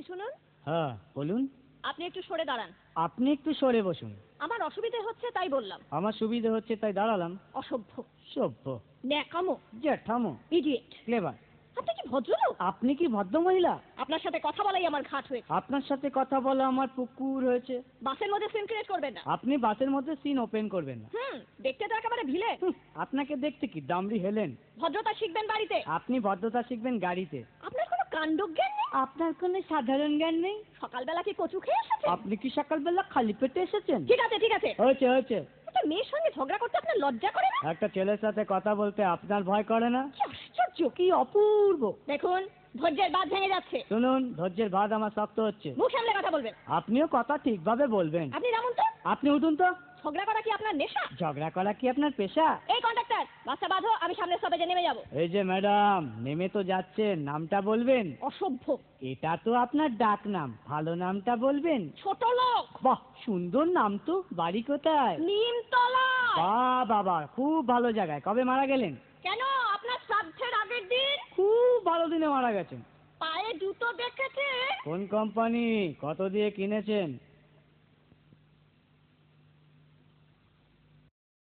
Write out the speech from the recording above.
বলছি শুনুন। হ্যাঁ বলুন। আপনি একটু সরে দাঁড়ান। আপনি একটু সরে বসুন। আমার অসুবিধে হচ্ছে তাই বললাম। আমার সুবিধে হচ্ছে তাই দাঁড়ালাম। অসভ্য, সভ্য, ন্যাকামো, জ্যাঠামো, ইডিয়েট। ক্লেভার। আপনি কি ভদ্রলোক? আপনি কি ভদ্র মহিলা? আপনার সাথে কথা বলাই আমার ঘাট হয়েছে। আপনার সাথে কথা বলা আমার পুকুর হয়েছে। বাসের মধ্যে সিন ক্রিয়েট করবেন না। আপনি বাসের মধ্যে সিন ওপেন করবেন না। দেখতে তো একেবারে ভিলে। আপনাকে দেখতে কি দামড়ি হেলেন? ভদ্রতা শিখবেন বাড়িতে। আপনি ভদ্রতা শিখবেন গাড়িতে। আপনার কোনো কাণ্ডজ্ঞান নেই। আপনার কোনো সাধারণ জ্ঞান নেই। সকালবেলা কি কচু খেয়ে এসেছেন? আপনি কি সকালবেলা খালি পেটে এসেছেন? ঠিক আছে ঠিক আছে, হয়েছে হয়েছে। একটা মেয়ের সঙ্গে ঝগড়া করতে আপনার লজ্জা করে না? একটা ছেলের সাথে কথা বলতে আপনার ভয় করে না? কি আশ্চর্য, কি অপূর্ব। দেখুন ধৈর্যের বাঁধ ভেঙে যাচ্ছে। শুনুন, ধৈর্যের বাঁধ আমার শক্ত হচ্ছে। মুখ সামলে কথা বলবেন। আপনিও কথা ঠিকভাবে বলবেন। আপনি নামুন তো। আপনি উঠুন তো। ঝগড়া করা কি আপনার নেশা? ঝগড়া করা কি আপনার পেশা? এই কন্ডাক্টর, বাসটা বাঁধো, আমি সামনের স্টপেজে নেমে যাব। এই যে ম্যাডাম, নেমে তো যাচ্ছেন, নামটা বলবেন। অসভ্য। এটা তো আপনার ডাক নাম, ভালো নামটা বলবেন। ছোট লোক। বাহ, সুন্দর নাম তো। বাড়ি কোথায়? নিমতলা। বাহ বাবা, খুব ভালো জায়গায়। কবে মারা গেলেন? কেন, আপনার শ্রাদ্ধের আগের দিন। খুব ভালো দিনে মারা গেছেন। পায়ে জুতো দেখেছে? কোন কোম্পানি? কত দিয়ে কিনেছেন?